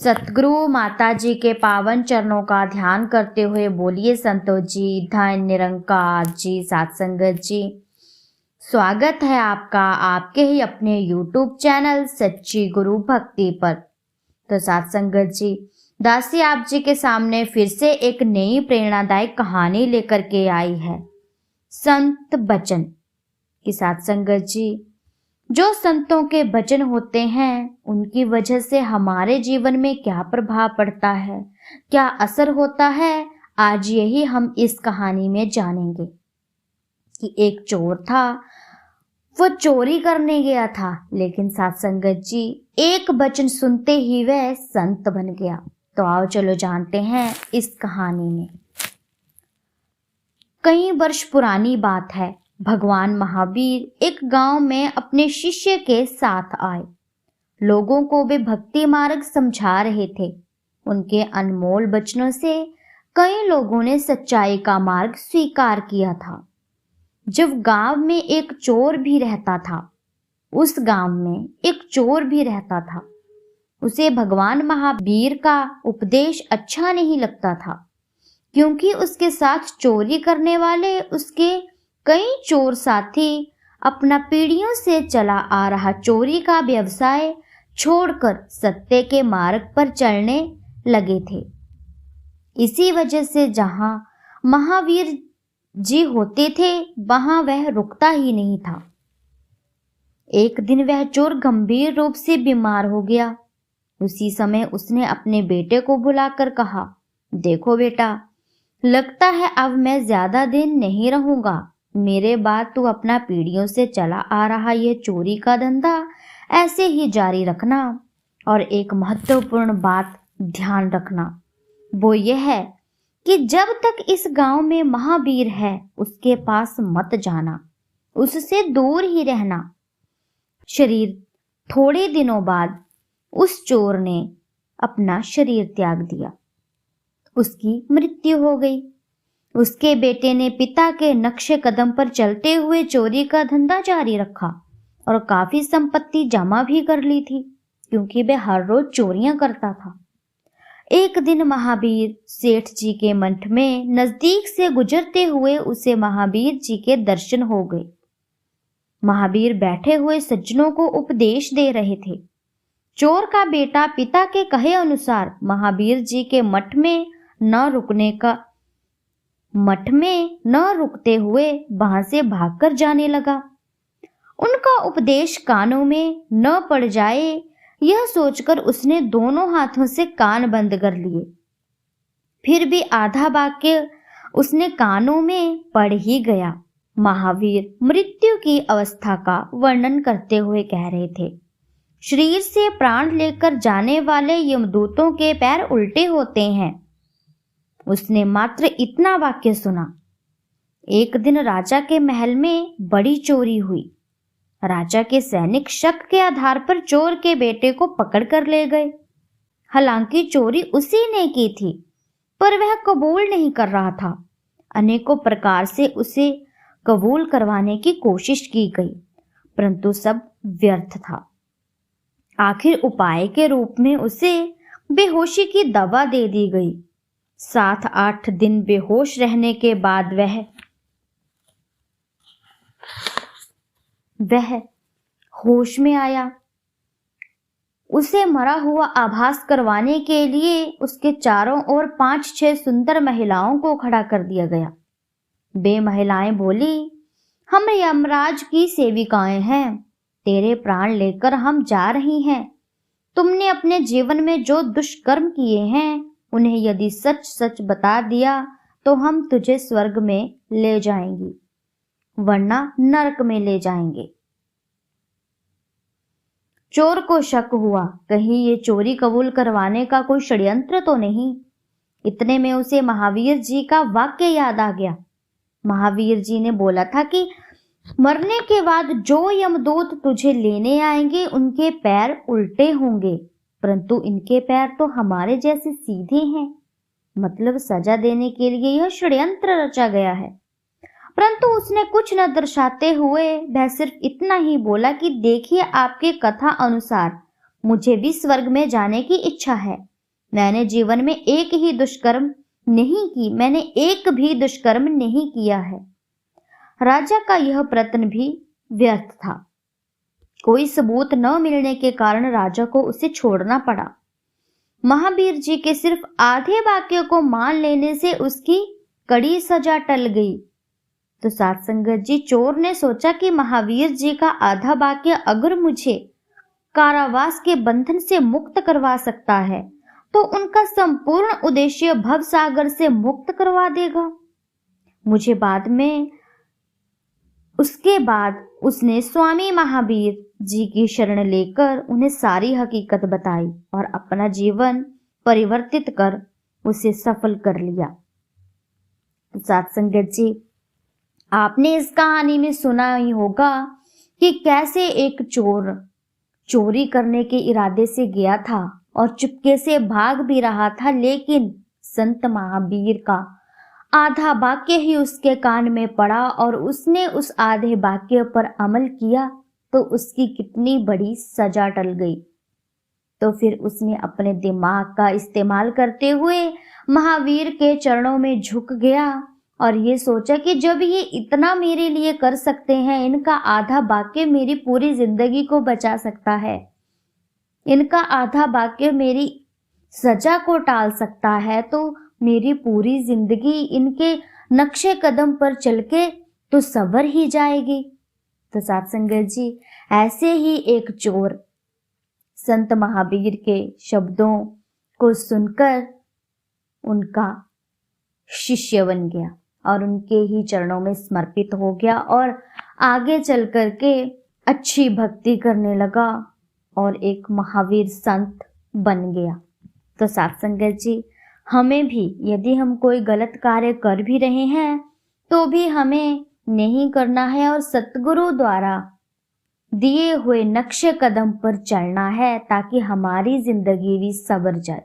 सतगुरु माता जी के पावन चरणों का ध्यान करते हुए बोलिए संतोष जी, धन निरंकार जी, साथ संगत जी। स्वागत है आपका आपके ही अपने YouTube चैनल सच्ची गुरु भक्ति पर। तो साथ संगत जी, दासी आप जी के सामने फिर से एक नई प्रेरणादायक कहानी लेकर के आई है, संत बचन की। साथ संगत जी, जो संतों के वचन होते हैं उनकी वजह से हमारे जीवन में क्या प्रभाव पड़ता है, क्या असर होता है, आज यही हम इस कहानी में जानेंगे। कि एक चोर था, वो चोरी करने गया था, लेकिन साथ संगत जी एक वचन सुनते ही वह संत बन गया। तो आओ चलो जानते हैं इस कहानी में। कई वर्ष पुरानी बात है, भगवान महावीर एक गांव में अपने शिष्य के साथ आए। लोगों को वे भक्ति मार्ग समझा रहे थे। उनके अनमोल वचनों से कई लोगों ने सच्चाई का मार्ग स्वीकार किया था। जब गांव में एक चोर भी रहता था, उस गांव में एक चोर भी रहता था। उसे भगवान महावीर का उपदेश अच्छा नहीं लगता था, क्योंकि उसके साथ चोरी करने वाले उसके कई चोर साथी अपना पीढ़ियों से चला आ रहा चोरी का व्यवसाय छोड़कर सत्य के मार्ग पर चलने लगे थे। इसी वजह से जहां महावीर जी होते थे वहां वह रुकता ही नहीं था। एक दिन वह चोर गंभीर रूप से बीमार हो गया। उसी समय उसने अपने बेटे को बुलाकर कहा, देखो बेटा, लगता है अब मैं ज्यादा दिन नहीं रहूंगा। मेरे बाद तू अपना पीढ़ियों से चला आ रहा ये चोरी का धंधा ऐसे ही जारी रखना, और एक महत्वपूर्ण बात ध्यान रखना, वो यह है कि जब तक इस गांव में महावीर है उसके पास मत जाना, उससे दूर ही रहना। शरीर थोड़े दिनों बाद उस चोर ने अपना शरीर त्याग दिया। उसकी मृत्यु हो गई। उसके बेटे ने पिता के नक्शे कदम पर चलते हुए चोरी का धंधा जारी रखा और काफी संपत्ति जमा भी कर ली थी, क्योंकि वह हर रोज चोरियां करता था। एक दिन महावीर सेठ जी के मठ में नजदीक से गुजरते हुए उसे महावीर जी के दर्शन हो गए। महावीर बैठे हुए सज्जनों को उपदेश दे रहे थे। चोर का बेटा पिता के कहे अनुसार महावीर जी के मठ में न रुकते हुए वहां से भागकर जाने लगा। उनका उपदेश कानों में न पड़ जाए यह सोचकर उसने दोनों हाथों से कान बंद कर लिए। फिर भी आधा वाक्य उसने कानों में पड़ ही गया। महावीर मृत्यु की अवस्था का वर्णन करते हुए कह रहे थे, शरीर से प्राण लेकर जाने वाले यमदूतों के पैर उल्टे होते हैं। उसने मात्र इतना वाक्य सुना। एक दिन राजा के महल में बड़ी चोरी हुई। राजा के सैनिक शक के आधार पर चोर के बेटे को पकड़ कर ले गए। हालांकि चोरी उसी ने की थी, पर वह कबूल नहीं कर रहा था। अनेकों प्रकार से उसे कबूल करवाने की कोशिश की गई, परंतु सब व्यर्थ था। आखिर उपाय के रूप में उसे बेहोशी की दवा दे दी गई। 7-8 दिन बेहोश रहने के बाद वह होश में आया। उसे मरा हुआ आभास करवाने के लिए उसके चारों ओर 5-6 सुंदर महिलाओं को खड़ा कर दिया गया। वे महिलाएं बोली, हम यमराज की सेविकाएं हैं, तेरे प्राण लेकर हम जा रही हैं। तुमने अपने जीवन में जो दुष्कर्म किए हैं उन्हें यदि सच सच बता दिया तो हम तुझे स्वर्ग में ले जाएंगी, वरना नरक में ले जाएंगे। चोर को शक हुआ, कहीं ये चोरी कबूल करवाने का कोई षड्यंत्र तो नहीं। इतने में उसे महावीर जी का वाक्य याद आ गया। महावीर जी ने बोला था कि मरने के बाद जो यमदूत तुझे लेने आएंगे उनके पैर उल्टे होंगे, परंतु इनके पैर तो हमारे जैसे सीधे हैं। मतलब सजा देने के लिए यह षड्यंत्र रचा गया है। परंतु उसने कुछ न दर्शाते हुए वह सिर्फ इतना ही बोला कि देखिए, आपके कथा अनुसार मुझे भी स्वर्ग में जाने की इच्छा है। मैंने जीवन में एक भी दुष्कर्म नहीं किया है। राजा का यह प्रयत्न भी व्यर्थ था। कोई सबूत न मिलने के कारण राजा को उसे छोड़ना पड़ा। महावीर जी के सिर्फ आधे वाक्य को मान लेने से उसकी कड़ी सजा टल गई। तो साथ संगत जी, चोर ने सोचा कि महावीर जी का आधा वाक्य अगर मुझे कारावास के बंधन से मुक्त करवा सकता है तो उनका संपूर्ण उद्देश्य भव सागर से मुक्त करवा देगा। उसके बाद उसने स्वामी महावीर जी की शरण लेकर उन्हें सारी हकीकत बताई और अपना जीवन परिवर्तित कर उसे सफल कर लिया। तो साथ संगत जी, आपने इस कहानी में सुना ही होगा कि कैसे एक चोर चोरी करने के इरादे से गया था और चुपके से भाग भी रहा था, लेकिन संत महावीर का आधा वाक्य ही उसके कान में पड़ा और उसने उस आधे वाक्य पर अमल किया तो उसकी कितनी बड़ी सजा टल गई। तो फिर उसने अपने दिमाग का इस्तेमाल करते हुए महावीर के चरणों में झुक गया और ये सोचा कि जब ये इतना मेरे लिए कर सकते हैं, इनका आधा वाक्य मेरी पूरी जिंदगी को बचा सकता है, इनका आधा वाक्य मेरी सजा को टाल सकता है, तो मेरी पूरी जिंदगी इनके नक्शे कदम पर चल के तो संवर ही जाएगी। तो साथ संगत जी, ऐसे ही एक चोर संत महावीर के शब्दों को सुनकर उनका शिष्य बन गया और उनके ही चरणों में समर्पित हो गया और आगे चल कर के अच्छी भक्ति करने लगा और एक महावीर संत बन गया। तो साथ संगत जी, हमें भी यदि हम कोई गलत कार्य कर भी रहे हैं तो भी हमें नहीं करना है और सतगुरु द्वारा दिए हुए नक्शे कदम पर चलना है ताकि हमारी जिंदगी भी संवर जाए।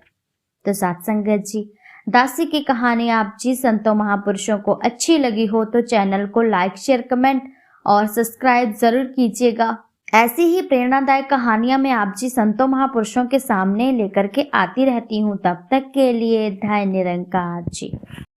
तो साथ संगत जी, दासी की कहानी आप जी संतों महापुरुषों को अच्छी लगी हो तो चैनल को लाइक, शेयर, कमेंट और सब्सक्राइब जरूर कीजिएगा। ऐसी ही प्रेरणादायक कहानियां मैं आप जी संतों महापुरुषों के सामने लेकर के आती रहती हूँ। तब तक के लिए धन्य निरंकार जी।